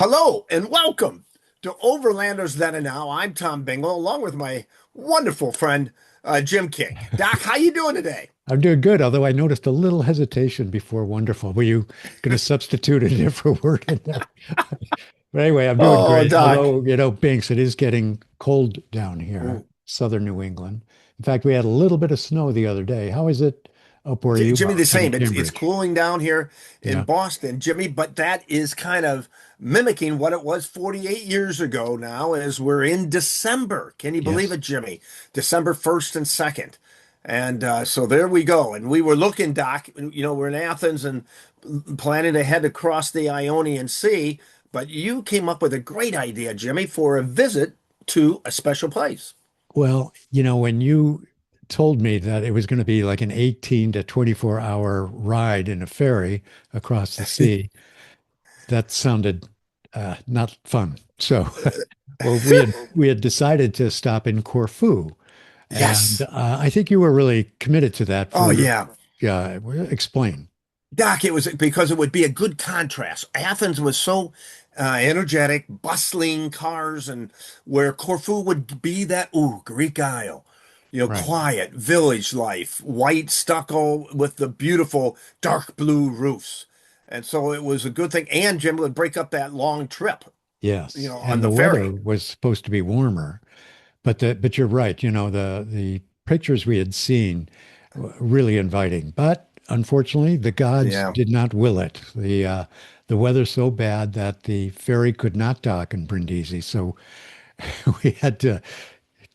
Hello and welcome to Overlanders Then and Now. I'm Tom Bingle, along with my wonderful friend Jim King. Doc, how you doing today? I'm doing good, although I noticed a little hesitation before wonderful. Were you going to substitute a different word in there? But anyway, I'm doing Oh, great. Doc. Although, Binks, it is getting cold down here, Ooh. southern New England. In fact, we had a little bit of snow the other day. How is it up where you Jimmy, are, the kind of same. It's Cambridge? cooling down here in Yeah. Boston, Jimmy, but that is kind of mimicking what it was 48 years ago now, as we're in December. Can you believe Yes. it, Jimmy? December 1st and 2nd. And so there we go. And we were looking, Doc, we're in Athens and planning to head across the Ionian Sea, but you came up with a great idea, Jimmy, for a visit to a special place. Well, when you told me that it was going to be like an 18 to 24-hour ride in a ferry across the sea, that sounded not fun. So, well, we had decided to stop in Corfu, and Yes. I think you were really committed to that Oh, for. yeah. Yeah, explain. Doc, it was because it would be a good contrast. Athens was so energetic, bustling cars, and where Corfu would be that, Greek Isle, Right. quiet village life, white stucco with the beautiful dark blue roofs. And so it was a good thing. And Jim would break up that long trip, Yes, on and the the weather ferry. was supposed to be warmer, but you're right. The pictures we had seen really inviting, but unfortunately, the gods Yeah. did not will it. The weather's so bad that the ferry could not dock in Brindisi, so we had to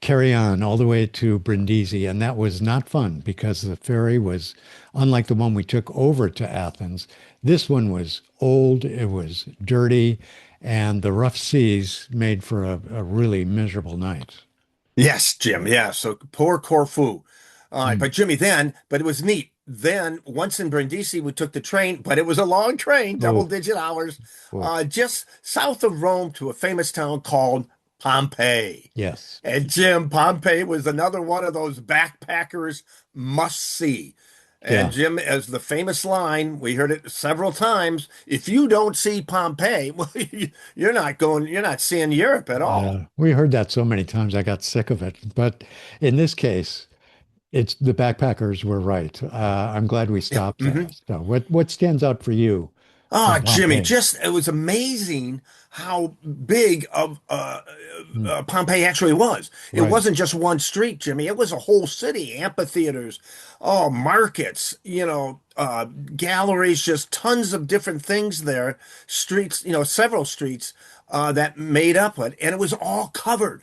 carry on all the way to Brindisi, and that was not fun because the ferry was unlike the one we took over to Athens. This one was old, it was dirty, and the rough seas made for a really miserable night. Yes, Jim. Yeah. So poor Corfu. All right, Mm. but Jimmy, but it was neat. Then once in Brindisi, we took the train, but it was a long train, Oh, double-digit hours, oh, just south of Rome to a famous town called Pompeii. yes. And Jim, Pompeii was another one of those backpackers must see. And Yeah. Jim, as the famous line, we heard it several times, if you don't see Pompeii, well, you're not seeing Europe at all. We heard that so many times I got sick of it. But in this case, it's the backpackers were right. I'm glad we Yeah. stopped there. Mhm. So what stands out for you Ah, in Jimmy, Pompeii? just it was amazing how big of Mm, Pompeii actually was. It right. wasn't just one street, Jimmy. It was a whole city, amphitheaters, oh, markets, galleries, just tons of different things there. Streets, several streets that made up it, and it was all covered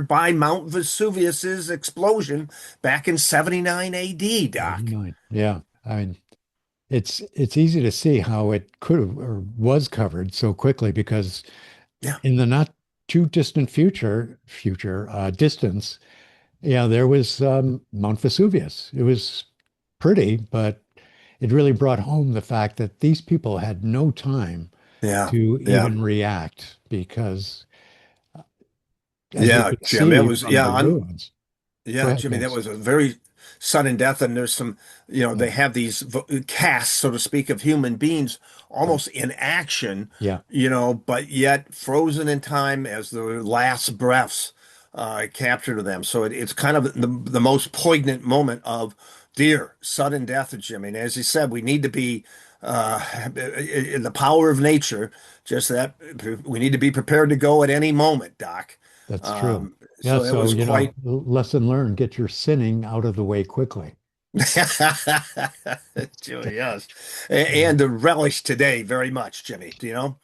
by Mount Vesuvius's explosion back in 79 AD, Doc. 79. Yeah. I mean, it's easy to see how it could have or was covered so quickly because Yeah, in the not too distant future distance, yeah, there was Mount Vesuvius. It was pretty, but it really brought home the fact that these people had no time yeah, to yeah. even react because, as we Yeah, could Jim, it see was, from yeah, the ruins. Go yeah, ahead, Jimmy, that Banks. was a very sudden death. And there's some, Yeah, they have these casts, so to speak, of human beings right. almost in action, Yeah, but yet frozen in time as the last breaths captured them. So it's kind of the most poignant moment of dear sudden death, Jimmy. And as you said, we need to be in the power of nature, just that we need to be prepared to go at any moment, Doc. that's true. Yeah, So it so, was quite. lesson learned, get your sinning out of the way quickly. Jimmy, yes. And to relish today very much, Jimmy, do you know?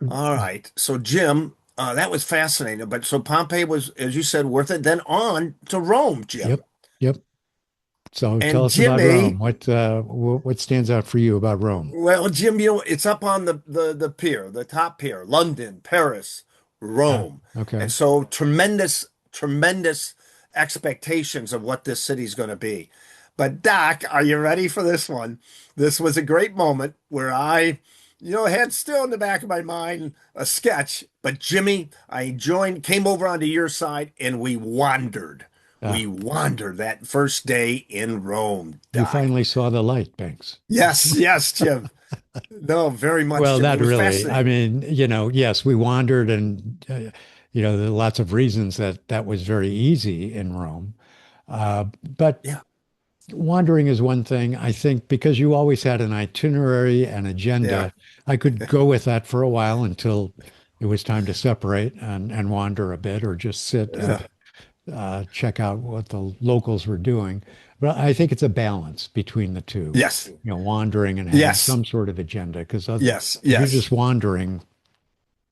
All right. So, Jim, that was fascinating. But so Pompeii was, as you said, worth it. Then on to Rome, Jim. Yep, yep. So tell And us about Jimmy, Rome. What stands out for you about Rome? well, Jim, it's up on the pier, the top pier, London, Paris, Ah, Rome. And okay. so tremendous expectations of what this city's going to be. But Doc, are you ready for this one? This was a great moment where I, had still in the back of my mind a sketch, but Jimmy, came over onto your side and we wandered. Ah, We wandered that first day in Rome, you Doc. finally saw the light, Banks. Yes, yes, Jim. No, very much, Well, Jimmy. not It was really. I fascinating. mean, yes, we wandered, and there are lots of reasons that that was very easy in Rome. But Yeah, wandering is one thing. I think because you always had an itinerary and yeah, agenda, I could go with that for a while until it was time to separate and wander a bit, or just sit and yeah. check out what the locals were doing. But I think it's a balance between the two, Yes, wandering and having yes, some sort of agenda. Because if yes, you're yes. just wandering,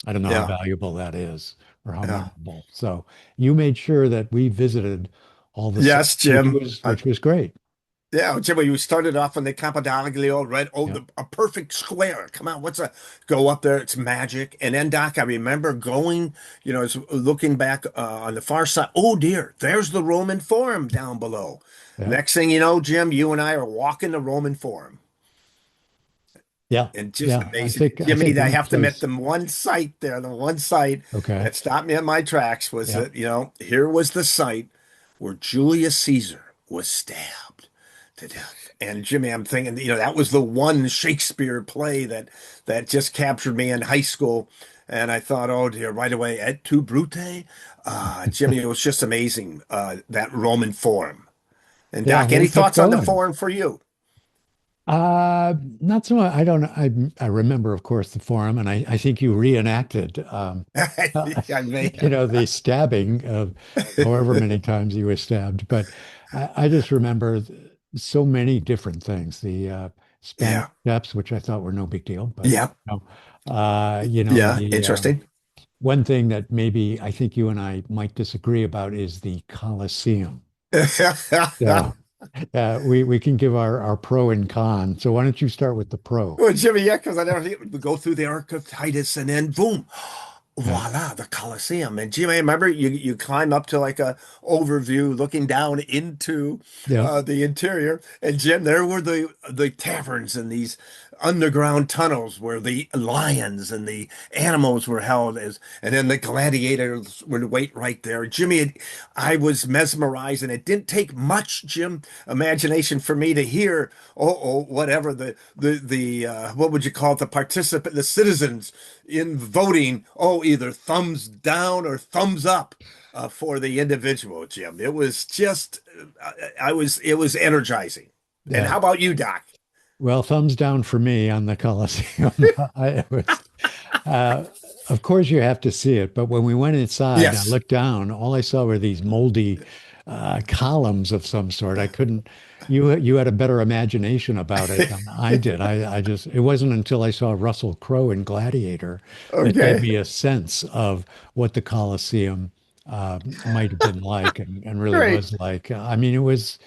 I don't know how Yeah, valuable that is or how yeah. memorable. So you made sure that we visited all the sites, Yes, Jim. which was great. Yeah, Jimmy, we started off on the Campodaglio, right? Oh, Yeah. a perfect square. Come on, what's a go up there? It's magic. And then, Doc, I remember going, looking back on the far side. Oh dear, there's the Roman Forum down below. Yeah. Next thing you know, Jim, you and I are walking the Roman Forum. Yeah. And just Yeah. amazing. I think Jimmy, I one have to admit, place. the one site there, the one site Okay. that stopped me at my tracks was Yeah. that, here was the site where Julius Caesar was stabbed to death. And Jimmy, I'm thinking, that was the one Shakespeare play that just captured me in high school. And I thought, oh dear, right away, et tu, Brute? Jimmy, it was just amazing, that Roman Forum. And Yeah. Doc, any We kept thoughts on the going. Forum for you? Not so much. I don't know. I remember, of course, the forum, and I think you reenacted, I may the stabbing of however many times he was stabbed. But I just remember so many different things. The Spanish Yeah. Steps, which I thought were no big deal, but Yeah. Yeah. the Interesting. one thing that maybe I think you and I might disagree about is the Colosseum. So we can give our pro and con. So why don't you start with the pro? Well, Jimmy, yeah, because I never think we go through the Arc of Titus and then boom, Yeah, voila, the Colosseum. And Jimmy, I remember you climb up to like a overview looking down into yeah, the interior. And Jim, there were the taverns and these underground tunnels where the lions and the animals were held and then the gladiators would wait right there. Jimmy, I was mesmerized, and it didn't take much, Jim, imagination for me to hear, whatever what would you call it, the participant, the citizens in voting, either thumbs down or thumbs up. For the individual, Jim, it was just, it was energizing. And yeah. how about you, Doc? Well, thumbs down for me on the Colosseum. It was, uh, of course, you have to see it, but when we went inside, I Yes. looked down. All I saw were these moldy columns of some sort. I couldn't. You had a better imagination about it than I did. I just. It wasn't until I saw Russell Crowe in Gladiator that gave Okay. me a sense of what the Colosseum might have been like, and really Great. was like. I mean, it was.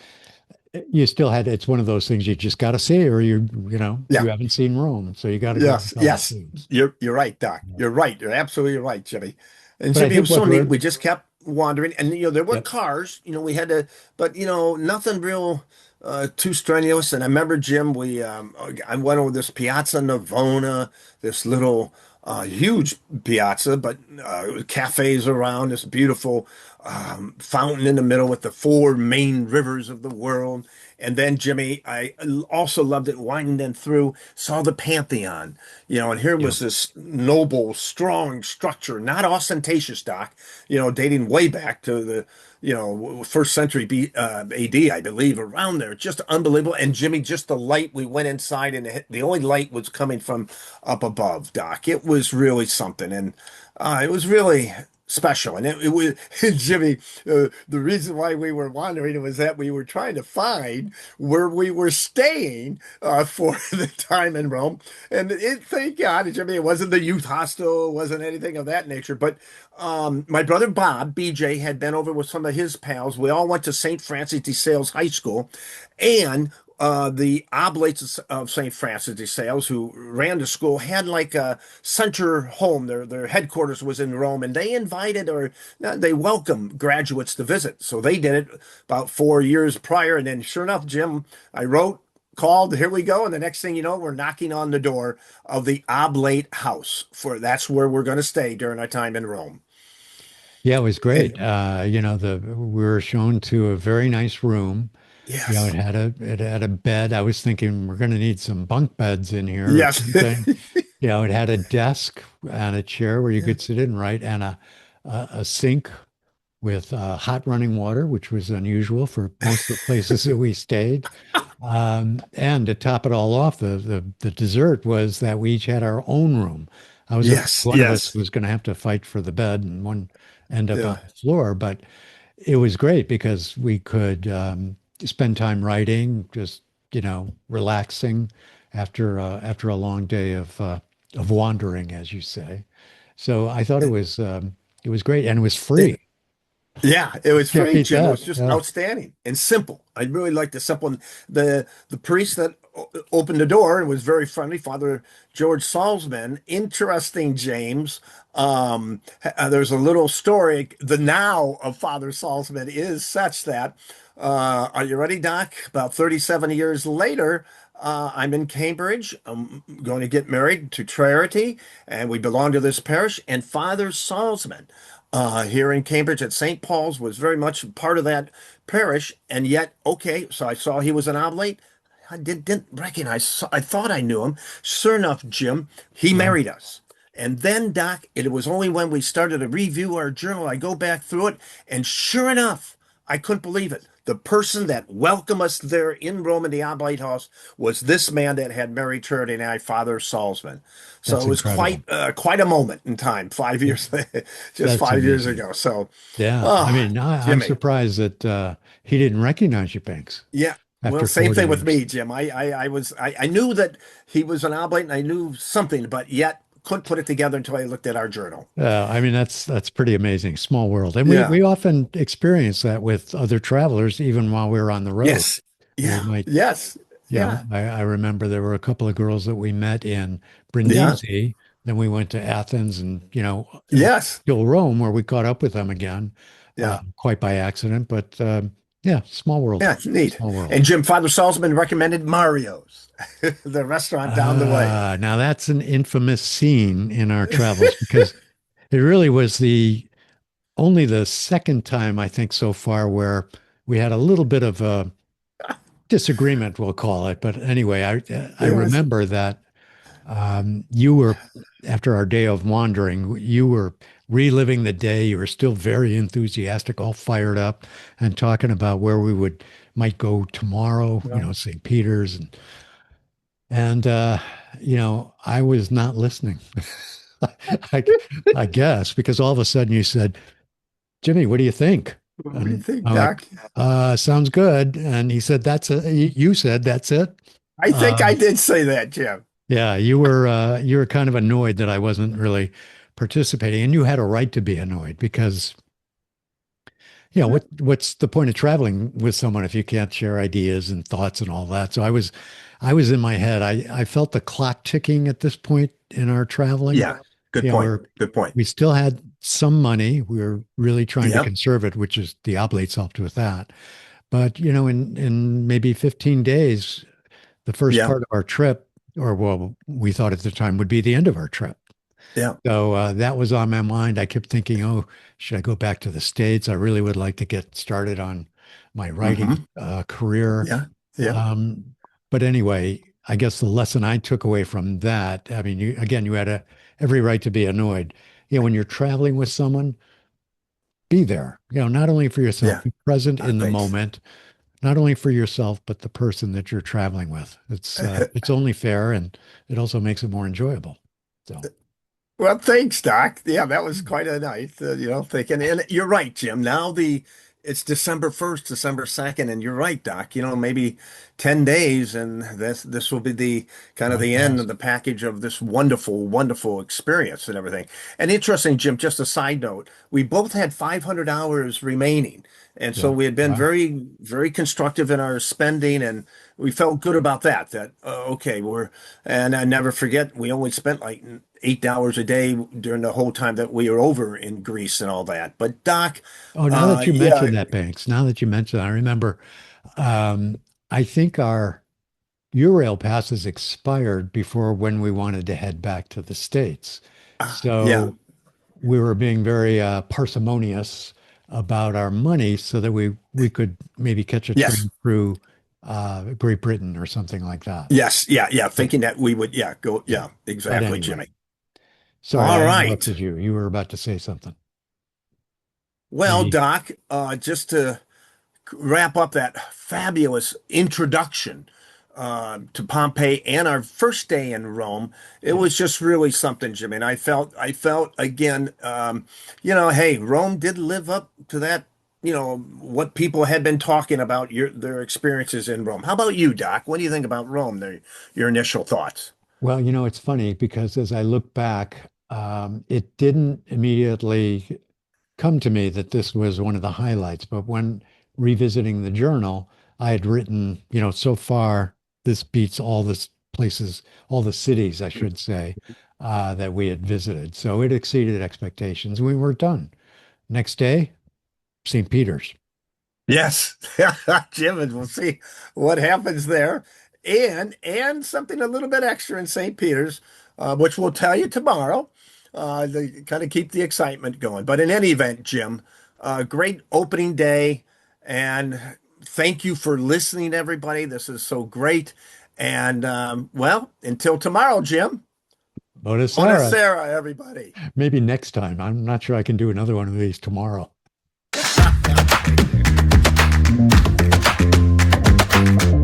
You still had. It's one of those things you just got to see, or you Yeah. haven't seen Rome, so you got to go to the Yes. Yes. Colosseum. You're right, Doc. You're right. You're absolutely right, Jimmy. And But I Jimmy, it think was so what neat. we're. We just kept wandering, and there were Yep. cars. We had to, but nothing real too strenuous. And I remember, Jim, we I went over this Piazza Navona, this little huge piazza, but cafes around, this beautiful fountain in the middle with the four main rivers of the world. And then, Jimmy, I also loved it winding through, saw the Pantheon, and here Yep. was this noble, strong structure, not ostentatious, Doc, dating way back to the, first century AD, I believe, around there. Just unbelievable. And Jimmy, just the light, we went inside, and the only light was coming from up above, Doc. It was really something. And it was really special. And it was, Jimmy, the reason why we were wandering was that we were trying to find where we were staying for the time in Rome. And thank God, Jimmy, it wasn't the youth hostel, it wasn't anything of that nature. But my brother Bob, BJ, had been over with some of his pals. We all went to St. Francis de Sales High School. And the Oblates of St. Francis de Sales, who ran the school, had like a center home. Their headquarters was in Rome, and they invited, or they welcomed graduates to visit. So they did it about 4 years prior. And then, sure enough, Jim, I wrote, called, here we go. And the next thing you know, we're knocking on the door of the Oblate House. That's where we're going to stay during our time in Rome. Yeah, it was And great. We were shown to a very nice room. It Yes. had a bed. I was thinking we're going to need some bunk beds in here or Yes. something. It had a desk and a chair where you Yeah. could sit in, right, and a sink with hot running water, which was unusual for most of the places that we stayed. And to top it all off, the dessert was that we each had our own room. I was afraid Yes. one of us Yes. was going to have to fight for the bed and one end up on Yeah. the floor, but it was great because we could spend time writing, just relaxing after a long day of wandering, as you say. So I thought it was great and it was free. Yeah, it was Can't free, beat Jim. It that. was just Yeah. outstanding and simple. I really liked the simple. The priest that opened the door and was very friendly, Father George Salzman. Interesting, James. There's a little story. The now of Father Salzman is such that. Are you ready, Doc? About 37 years later, I'm in Cambridge. I'm going to get married to Charity, and we belong to this parish. And Father Salzman here in Cambridge at St. Paul's was very much part of that parish. And yet, okay, so I saw he was an oblate. I didn't recognize, I thought I knew him. Sure enough, Jim, he Wow. married us. And then, Doc, it was only when we started to review our journal, I go back through it, and sure enough, I couldn't believe it. The person that welcomed us there in Rome in the Oblate House was this man that had married Charity and I, Father Salzman. So That's it was incredible. quite a moment in time, 5 years, just That's 5 years amazing. ago. So, Yeah. I oh, mean, I'm Jimmy, surprised that he didn't recognize you, Banks, yeah. Well, after same 40 thing with years. me, Jim. I knew that he was an oblate and I knew something, but yet couldn't put it together until I looked at our journal. I mean, that's pretty amazing. Small world. And we, Yeah. we often experience that with other travelers, even while we're on the road. Yes. We Yeah. might, Yes. Yeah. I remember there were a couple of girls that we met in Yeah. Brindisi. Then we went to Athens and, Yes. still Rome, where we caught up with them again, Yeah. quite by accident. But yeah, small world. Yeah. It's neat. Small world. And Jim, Father Salzman recommended Mario's, the restaurant down the way. Now that's an infamous scene in our travels because it really was the only the second time I think so far where we had a little bit of a disagreement, we'll call it. But anyway, I Yes. remember that you were after our day of wandering, you were reliving the day. You were still very enthusiastic, all fired up, and talking about where we would might go tomorrow. Yeah. St. Peter's and I was not listening. I, I guess because all of a sudden you said, Jimmy, what do you think? What do you And think, I'm like, Doc? sounds good. And he said, that's it. You said, that's it. I think I Um, did say that, Jim. yeah, you were kind of annoyed that I wasn't really participating, and you had a right to be annoyed because what's the point of traveling with someone if you can't share ideas and thoughts and all that? So I was in my head. I felt the clock ticking at this point in our traveling. Yeah. Good Yeah, point. Good point. we still had some money. We were really trying to Yeah. conserve it, which is the oblates helped with that. But in maybe 15 days, the first Yeah. part of our trip, or well, we thought at the time would be the end of our trip. Yeah. So that was on my mind. I kept thinking, oh, should I go back to the States? I really would like to get started on my writing Hmm. career. Yeah. Yeah. Um, but anyway, I guess the lesson I took away from that, I mean, you had every right to be annoyed. When you're traveling with someone, be there, not only for yourself, Yeah. be present in the Thanks. moment, not only for yourself, but the person that you're traveling with. It's only fair and it also makes it more enjoyable. So, Well, thanks, Doc. Yeah, that was quite a night, thinking. And you're right, Jim. Now it's December 1st, December 2nd, and you're right, Doc. Maybe 10 days, and this will be the kind of fly the end of fast. the package of this wonderful, wonderful experience and everything. And interesting, Jim, just a side note, we both had 500 hours remaining. And so Yeah. we had been Wow. very, very constructive in our spending, and we felt good about that. Okay, and I never forget, we only spent like 8 hours a day during the whole time that we were over in Greece and all that. But Doc, Oh, now that you yeah, mentioned that, Banks, now that you mentioned, I remember, um, I think our Eurail passes expired before when we wanted to head back to the States. yeah, So we were being very parsimonious about our money so that we could maybe catch a Yes. train through Great Britain or something like that. Yes. Yeah. Yeah. But Thinking that we would, yeah, go. yeah. Yeah, But exactly, anyway, Jimmy. sorry, All I right. interrupted you. You were about to say something. Well, Any Doc, just to wrap up that fabulous introduction to Pompeii and our first day in Rome, it yeah. was just really something, Jimmy. And I felt again, hey, Rome did live up to that, what people had been talking about their experiences in Rome. How about you, Doc? What do you think about Rome? Your initial thoughts? Well, it's funny because as I look back, it didn't immediately come to me that this was one of the highlights. But when revisiting the journal, I had written, so far this beats all the places, all the cities, I should say, that we had visited. So it exceeded expectations. We were done. Next day, St. Peter's. Yes, Jim, and we'll see what happens there. And something a little bit extra in St. Peter's, which we'll tell you tomorrow, to kind of keep the excitement going. But in any event, Jim, great opening day, and thank you for listening, everybody. This is so great. And well, until tomorrow, Jim. Bonasera. Buonasera, everybody. Maybe next time. I'm not sure I can do another one of these tomorrow. Take care.